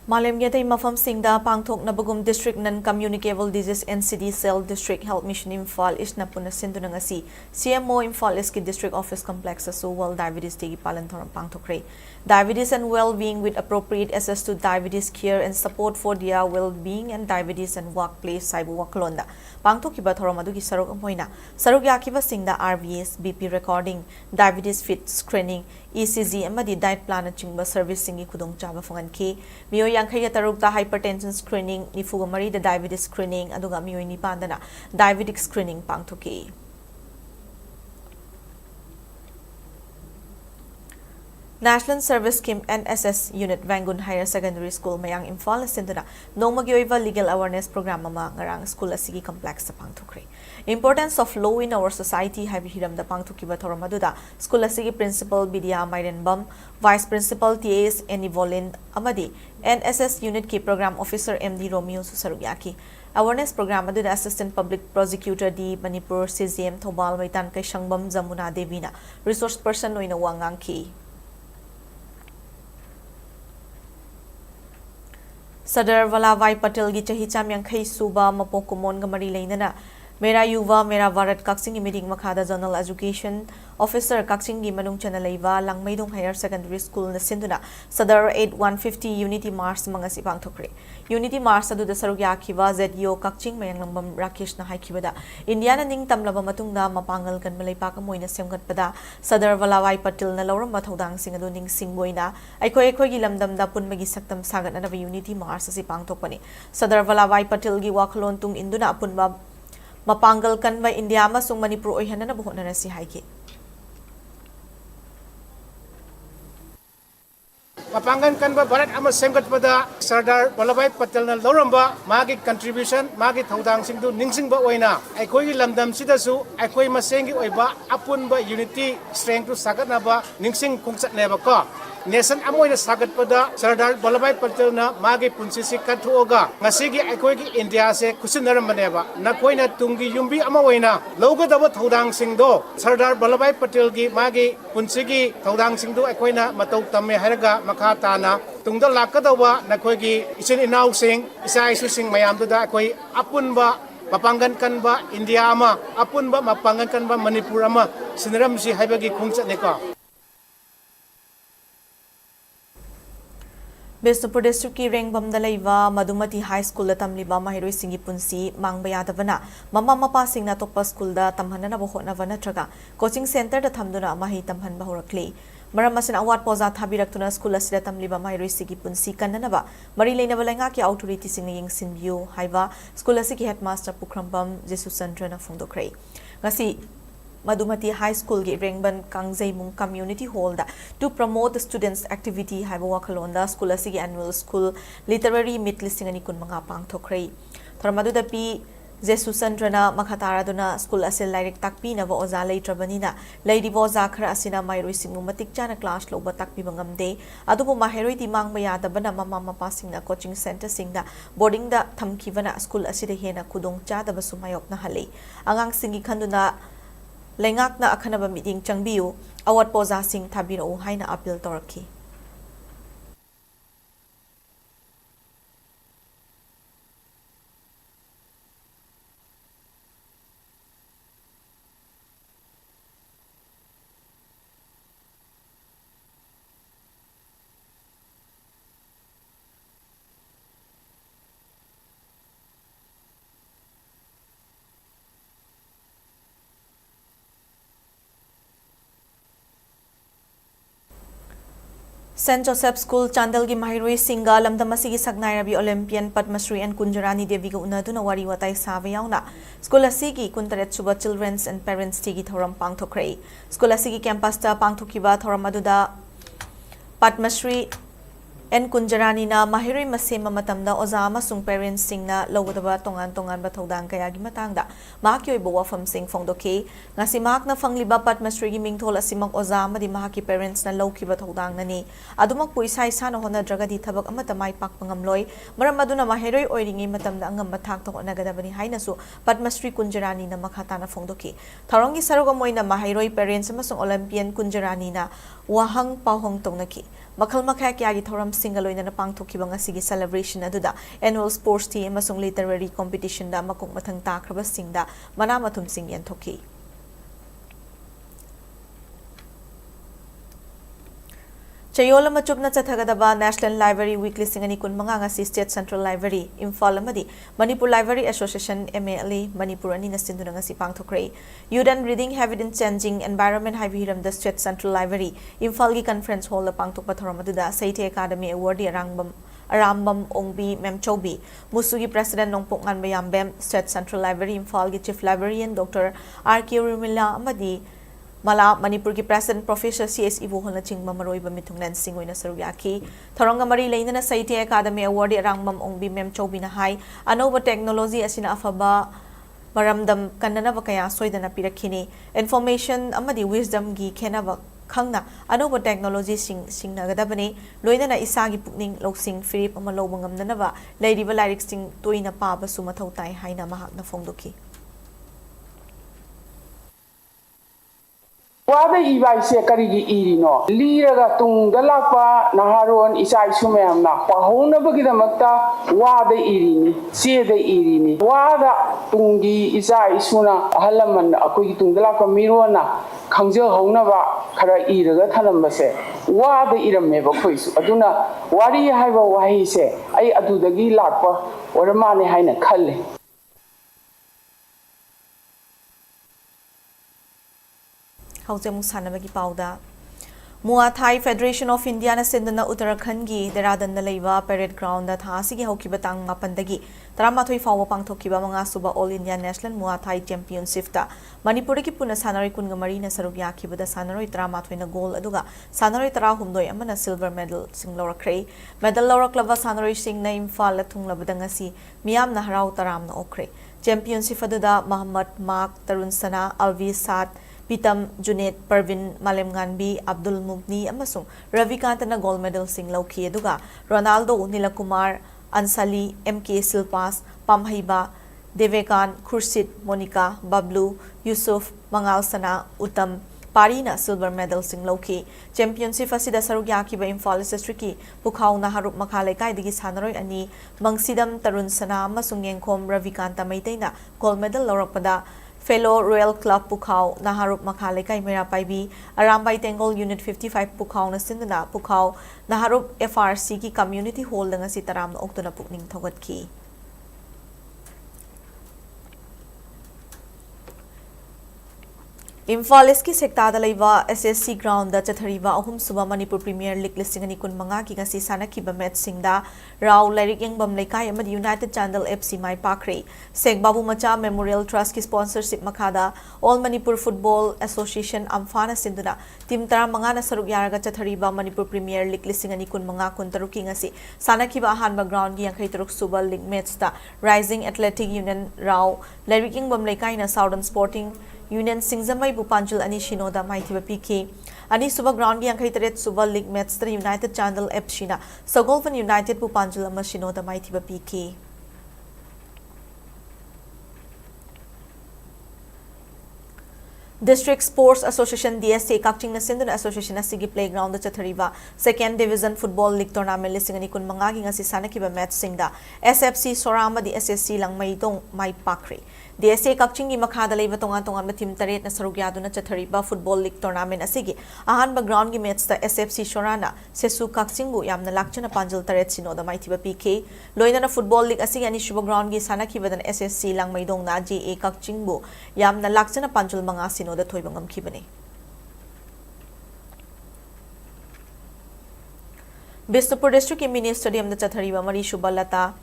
मालेम गेतै मफम सिंगदा पांगथोकनबगुम district non communicable disease NCD cell district health mission Imphal इसना पुना सिंधुना ngasi CMO इम्फाल इसकी डिस्ट्रिक्ट ऑफिस कॉम्प्लेक्स असु वर्ल्ड डायबिटीज डे की पालन थोरम पांगथोकरे diabetes and well-being with appropriate access to diabetes care and support for their well-being and diabetes and workplace saibu waklonda pangthokiba thorom adugi saruk amoina saruk yakiba singda RVS BP recording diabetes fit screening ECG amadi diet plan chingba service singi khudong chaba fanganki miyo yankhai taruk ta hypertension screening nifugamari da diabetes screening aduga miyo ni pandana diabetic screening pangthoki National Service Scheme NSS Unit Wangun Higher Secondary School Mayang Imphal Sinduna Nongmagi oiba legal awareness program ama ngarang school asigi complex sa pangthokre Importance of law in our society habi hiram da pangthokiba thoromaduda school asigi principal Bidya Mairenbam Vice Principal TAS Enivolin amadi NSS Unit ki program officer MD Romeo Susarugyaki Awareness program aduda Assistant Public Prosecutor D Manipur CGM Thobal Maitan kay Shangbam Jamuna Devina resource person oina wangangki Sadar Vallavai Patel gi chahi chamyang khai suba mapokumon ga mari leinana Mera Yuva Mera Bharat Kakching meeting Makhada Zonal Education Officer Kakching gi manung chana leiba Langmaidong Higher Secondary School na sinduna Sadar 8150 Unity March mangasi pangthokre. Unity March adu da saruk yakhiba ZEO Kakching mayang lambam Rakesh na haikibada India na ning tamlaba matungda mapangal kan malaypa ka moina semgatpada Sadar Vallabhbhai Patel na lawramba thodang sing adu ning singboina aikoi gi lamdamda punmagi saktam sagat na Unity March asi pangthokpani Sadar Vallabhbhai Patel gi wakhlon tung induna punba mapangal kanwa India amasung Manipur oihanana buhotna si haiki Mapangan kanwa Bharat ama semgatpada Sardar Vallabhbhai Patel na loramba magi contribution magi thodang singdu ningsingba oina aikoi lamdam sidasu aikoi masengi oiba apunba unity strength to sagatnaba ningsing khungchatneba ko Nation amoina sagatpada Sardar Vallabhbhai Patel na magi punsisi kathuoga ngasigi aikoi gi India se kusinaramaneba nakoina tungi yumbi ama oina logadaba thodang singdo Sardar Vallabhbhai Patel gi magi punsigi thodang singdu aikoina matau tamme haraga makhatana tungda lakadawa nakoigi isin inaw sing isa isu sing mayamduda akoi apunba mapangan kanba India ama apunba mapangan kanba Manipur ama sinaram si haibagi khungchatneka Bisnupur District ki Rengbam da leiba Madhumati High School da tamliba mahiroi singi punsi mangba yadabana mama mapa singna tokpa school da tamhanana bohotnava natraga coaching center da thamduna mahi tamhanba horakle maram asina award poza thabiraktuna school asida tamliba mahiroi singi punsi kannanaba mari leinaba lenga ki authority singna yengsinbiu haiba school asigi headmaster Pukrambam Jesu Sandrana phongdokre ngasi Madhumati High School gi Rengban Kangzaimung Community Hall da to promote the students activity haiba wakhalonda school asigi annual school literary meet listing ani kun manga pangthokre tharmadu da pi Jesu Sandrana makhatara duna school asil direct takpi na wa oza leitrabanina leidi boza khara asina mairoi singmu matik chana class loba takpi bangamde adubu maheroi di mangba yadabana mama mapa singna coaching center singda boarding da thamkibana school asida hena kudong chadaba sumayok na hale angang singi khanduna Lengakna akhanaba meeting changbiu award poza sing thabiro haina appeal torki St. Joseph School Chandel gi mahiroi singa lamdamasi gi sagnai rabi Olympian Padmasri and Kunjarani Devi ga unaduna wari watai sawa yauna school asigi kuntaret suba children's and parents tigi thoram pangthokre school asigi campus ta pangthokiba thoram aduda Padmasri and Kunjarani na mahiroi masema matamda oza amasung parents singna lowdaba tongan ba thodang kaya gi matangda mahaki oibo wafam sing phongdoke ngasi mahak na fangliba Padmasri gi mingthol asimang oza amadi mahaki parents na lowkiba thodang nani adumak puisai sana hona dragadi thabak amata mai pakpangamloi maram aduna mahiroi oiringi matamda angam bathak to nagadabani hainasu Padmasri Kunjarani na makhata na phongdoke tharongi saruga moina mahiroi parents amasung Olympian Kunjarani na wahang pahong tongnaki Makhal makha kya gi thoram singaloina na pangthokiba ngasigi celebration aduda annual sports team amasung literary competition da makong mathang takraba singda mana mathum sing yan thoki Chayola machupna chathagadaba National Library Weekly singani kun manga ngasi State Central Library Imphal amadi Manipur Library Association MLA Manipur ani na sinduna ngasi pangthokre Youth and Reading Habit in Changing Environment Hiram the State Central Library Imphal gi conference hall la pangthokpa thoramaduda Saite Academy Award Arambam Ongbi Memchobi Musugi President Nongpok Ngan Bayambem State Central Library Imphal gi Chief Librarian Dr. R.K. Rumila amadi Mala Manipur ki President Professor C.S. Ibu Hona Chingma Maroiba Mitungnan Singoina Saruyaki Tharanga Mari Laina na Saite Academy Award Rangbam Ongbi Mem Chobi na hai Anova Technology asina afaba maramdam kanana kaya soidana pirakini information amadi wisdom gi khenaba khangna Anova Technology sing nagadabani loina na isagi pukning loksing firip ama lobangam nanaba leiriba lyrics sing toina paba sumathau tai haina mahak na phongdoki वादा इबाइसे करिगी इरिनो लीरगा तुंगदा लापा नहारोन इसाई सुमेमना पाहोनबगिदमक्ता वादा इरिनी सेदा इरिनी वादा तुंगी इसाई सुना अहलमन अकोगी तुंगदा लापा मिरोना खंजो हौनबा खरा इरगा थलमबसे वादा इरमेबा खोइसु अदुना वारी हाइबा वाहिसे आई अदुदगी लापा ओरमाने हाइना खल्ले हौजे मुसानबगी पाउदा Muay Thai Federation of India na sindana Uttarakhand gi Dehradun da leiba parade ground da thasi gi hokiba tang mapandagi taramathui fawa pangthokiba manga suba All India National Muay Thai Championship ta Manipur ki puna sanaroi kunga mari na saruk yakiba da sanaroi taramathui na goal aduga sanaroi tara humdoi amana silver medal sing lorakre medal loraklaba sanaroi sing na Imphal la thunglaba ngasi miyam na harau taram na okre championship aduda Muhammad Mark Tarun Sana Alvi Sat Pitam Junaid Parvin Malem Nganbi Abdul Mugni amasung Ravikant na gold medal sing lauki aduga Ronaldo Nilakumar Ansali MK Silpas Pamhaiba Devekan Khurshid Monica Bablu Yusuf Mangal Sana Uttam Parina silver medal sing lauki championship asida saruk yakiba Imphal district ki Pukhau na harup makhalai kai digi sanaroi ani Mangsidam Tarun Sana amasung Yengkhom Ravikanta Maitaina gold medal laurakpada Fellow Royal Club Pukhau Naharup Makhalai kai Mera Paibi Arambai Tengol Unit 55 Pukhau na sindana Pukhau Naharup FRC ki community hall nga si taram na oktona pukning thogat ki Imphal ki sektada leiba SSC ground da chathariba ahum suba Manipur Premier League listing ani kun manga ki ngasi sana ki ba match singda Rao Lyric Yengbam Leikai amad United Chandel FC Mai Pakre Sek Babu Macha Memorial Trust ki sponsorship makhada All Manipur Football Association Amphana sinduna team tara manga na saruk yaraga chathariba Manipur Premier League listing ani kun manga kun taruki ngasi sana ki ba ahanba ground gi yankai taruk suba league match da Rising Athletic Union Rao Lyric Yengbam Leikai na Southern Sporting Union Singzamai Bupanjul ani Shinoda Maithiba PK ani suba ground gi yankai taret suba league match tra United Chandel FC na Sogolvan United Bupanjul ama Shinoda Maithiba PK District Sports Association DSA Kakching na Sinduna Association asigi playground da chathariba Second Division Football League Tournament listing ani kun mangagi nga si sana kiba match singda SFC Sorama di SSC lang may tong may pakre DSA Kakching gi makhada leiba tongan team taret na sarugyado na chathariba Football League Tournament asigi ahanba ground gi match da SFC Sorana Sesu Kakching bu yamna lakchana panjal taret sinoda maithiba PK loina na Football League asigi ani shuba ground gi sana kiba dan SSC lang may dong na JA Kakching bu yamna lakchana panjal mga sinoda thoiba ngamkhibani Bisnupur District ki Mini Stadium da chathariba Mari Shuba Lata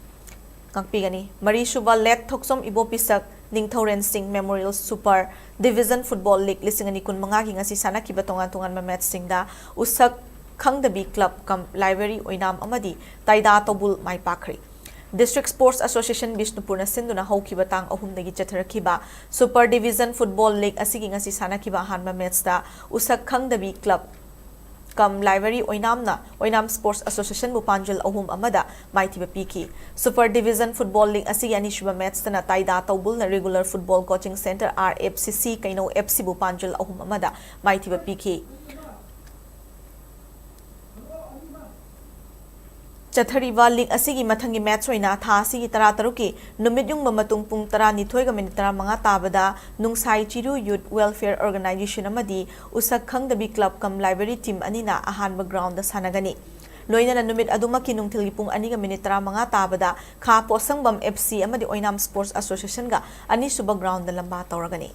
Kakpigani Mari Shuba Let Thoksom Ibopisak Ningthoren Singh Memorial Super Division Football League listing ani kun manga gi ngasi sana kiba tongan ma match singda usak khangdabi club kam library oinam amadi taida tobul mai pakri District Sports Association Bisnupur na sinduna haukiba tang ahum dagi chatharakiba Super Division Football League asigi ngasi sana kiba hanma match da usak khangdabi club kam library oinam Sports Association Bupanjal ahum amada maithiba PK Super Division Football League asigi ani shuba match na taida tawbul na regular football coaching center RFCC kaino FC Bupanjal ahum amada maithiba PK Chathariba League asigi mathangi match oina tha asigi tarataruki numit yung mamatung pung tara nithoi ga minute tara manga tabada nungsai chiru youth welfare organization amadi usak khangdabi club kam library team anina ahanba ground da sanagani loina na numit adumaki nungthilgi pung ani ga minute tara manga tabada kha posangbam FC amadi oinam sports association ga ani suba ground da lamba tawragani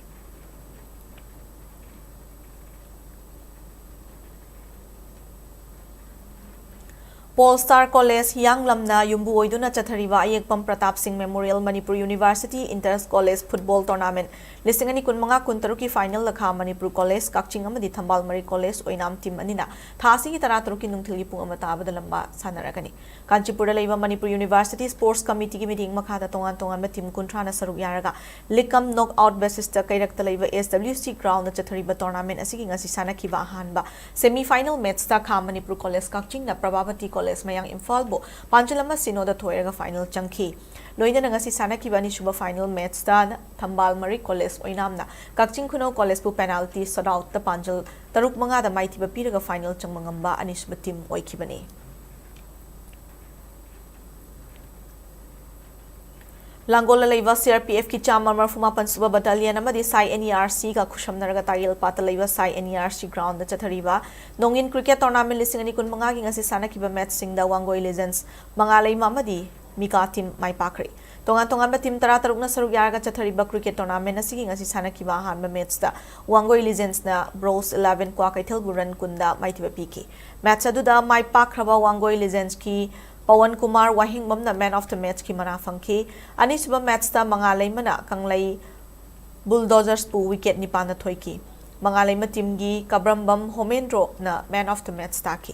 Polestar College Yang Lamna Yumbu Oiduna Chathariba Ayekpam Pratap Singh Memorial Manipur University Inter College Football Tournament listing ani kun manga kun taruki final lakha Manipur College Kakching amadi Thambal Mari College oinam team anina thasi gi tara taruki nungthilgi pung amata abada lamba sanaragani Kanchipura leiba Manipur University Sports Committee gi meeting makha da tongan team kuntra na saruk yaraga likam knockout basis ta kairakta leiba SWC ground na Chathariba tournament asigi ngasi sana kiba hanba semi final match ta kha Manipur College Kakching na Prabhavati College College mayang Imphal bo Panchalama Sinoda thoiraga final changki loina ngasi sanaki bani suba final match da Thambal Mari College oinamna Kakching Khuno College bu penalty shootout ta Panchal taruk manga da maithiba piraga final changmangamba anisba team oikibani Langola Laiva CRPF ki Chamar Marfuma Pansuba Battalion amadi Sai NERC ka Khushamnaraga Tayel Pata Laiva Sai NERC ground da chathariba Nongin cricket tournament lising ani kun manga gi ngasi sanakiba match singda Wangoi Legends mangalai mamadi Mika team mai pakri tongan ba team tara tarukna saruk yaraga chathariba cricket tournament asigi ngasi sanakiba hanba match da Wangoi Legends na Bros 11 kwa kaithel buran kunda maitiba piki match aduda mai pakraba Wangoi Legends ki Pawan Kumar Wahing Mamna man of the match ki mana fangki ani suba match ta mangalai mana kanglai Bulldozers pu wicket ni pana thoiki mangalai ma team gi Kabrambam Homendro na man of the match ta ki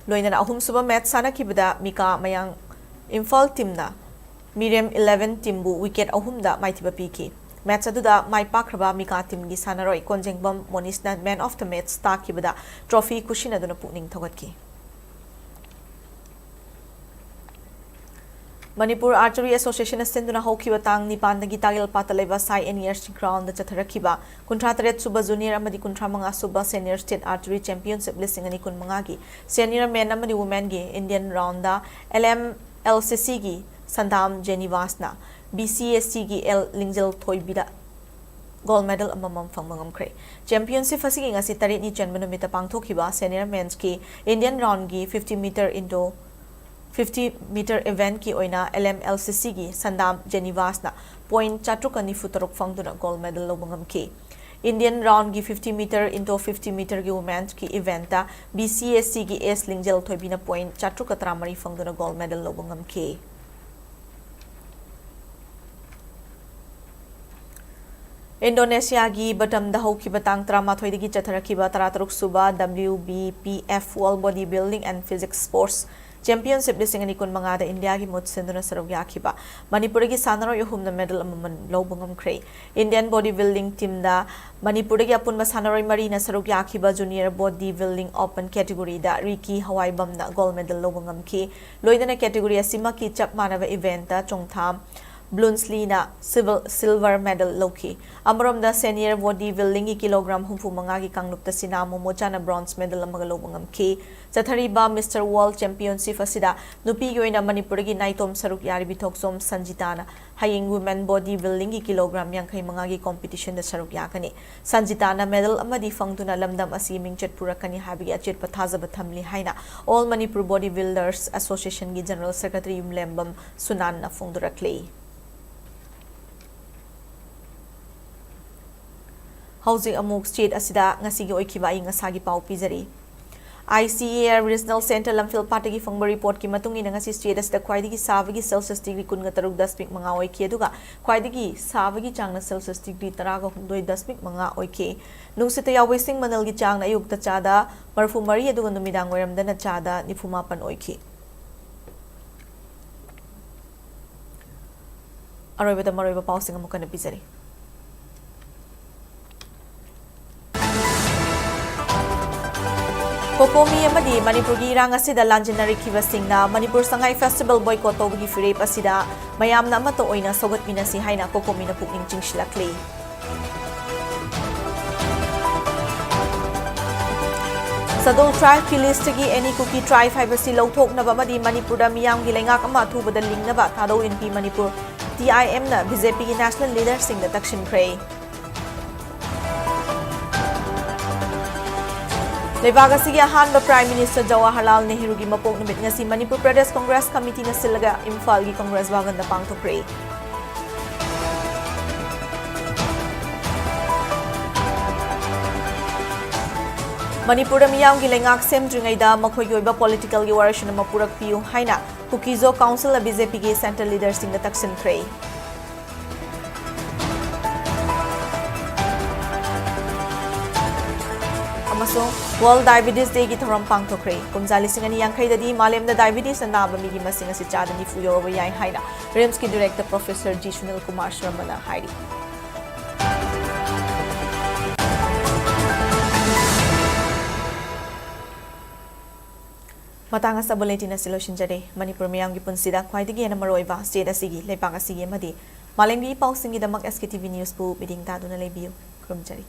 loina na ahum suba match sana ki bada Mika mayang Imphal team na Miriam 11 team bu wicket ahum da maitiba piki match aduda mai pakraba Mika team gi sanaroi Konjengbam Monis na man of the match ta ki bada trophy kushina duna puning thogatki Manipur Archery Association Sinduna Hokiba Tang Nipan Nagi Tagil Pataleva Sai NERC ground the Chatharakiba, Kuntrataret Suba Junior Amadi Kuntramanga Suba Senior State Archery Championship listing ani kun mangagi, Senior Men Amadi Women gi Indian Rounda, LMLCC gi Sandam Jenivasna, BCSC gi L Lingjel Thoibida gold medal amamam fangmangam kre championship asigi ngasi tarit ni janmanumita pangthokiba senior men's ki Indian round gi 50-meter event ki oina LMLCC gi Sandam Jenivasna point chatrukani futaruk fangduna gold medal lobangam ki Indian round gi 50-meter gi women's ki event ta BCSC gi S Lingjel Thoibina point chatrukatramari fangduna gold medal lobangam ki Indonesia gi batam da hoki batang trama thoidi gi chatharaki ba tarataruk suba WBPF World Bodybuilding and Physics Sports Championship lising ani kun manga da India gi mut senduna sarog yakiba Manipur gi sanaro yohum na medal amman lobungam kre Indian bodybuilding team da Manipur gi apun sanaroi mari na sarog yakiba junior bodybuilding open category da Ricky Hawaii bam na gold medal lobungam ki loidana category asima ki chap manava event da chongtham Bloomsley na silver medal loki amarom da senior bodybuilding kilogram humfu manga gi kanglupta sinamo mocha na bronze medal amaga lobungam ki chathariba Mr World Championship asida nupi gi oina Manipur gi naitom saruk yari bithoksom Sanjitana haying women bodybuilding gi kilogram yankai manga gi competition da saruk yakani Sanjitana medal amadi fangtuna lamdam asi mingchet purakani habi achet pathaja thamli haina All Manipur Bodybuilders Association gi General Secretary Yumlembam Sunan na fungdurakle Housing amok state asida ngasigi oikiba ay ngasagi pau pizari. ICAR Regional Center Lamphil Patagi Fangba report ki matungi na ngasi state asida khwaidagi savagi Celsius degree kun ga taruk 10 manga oiki aduga khwaidagi savagi changna Celsius degree taraga humdoi 10 manga oiki nungsita yawi sing manal gi changna ayukta chada marfu mari aduga numidang waramda na chada nifumapan oiki. Aroibada maroiba pausing amuka na pizari. Kokomi amadi Manipur gi rang asida lanjinari kiba singna Manipur Sangai Festival boycott tawgi firep asida mayamna amato oina sogat minasi haina Kokomi na pukning chingsilakle Sadol tribe ki list gi any cookie tribe haibasi lawthok na bamadi Manipur da miyam gi lengak ama thubada lingna ba Thadou Inpi Manipur TIM na BJP gi national leader sing da takshin kray Lebaga sige ahanba Prime Minister Jawaharlal Nehru gi mapok numit ngasi Manipur Pradesh Congress Committee na silaga Imphal gi Congress bagan da pangthokre Manipur da miyam gi lengak semdringai da makhoi gi oiba political gi warashna mapurak piu haina Kukizo Council la BJP gi central leader sing da taksin kray World Diabetes Day gi thoram pangthokre kumjali singani yankai dadi malem da diabetes na naba mi gi masing asi chadani fu yoroba yai haina RIMS ki director Professor G Sunil Kumar Sharma na hairi Matang sa bulletin na silo sinjare Manipur miyamgi punsida khwaidagi hena maroiba state asigi leipang asigi amadi malemgi pawsingi damak SKTV News pu biding taduna lebiyo krumjari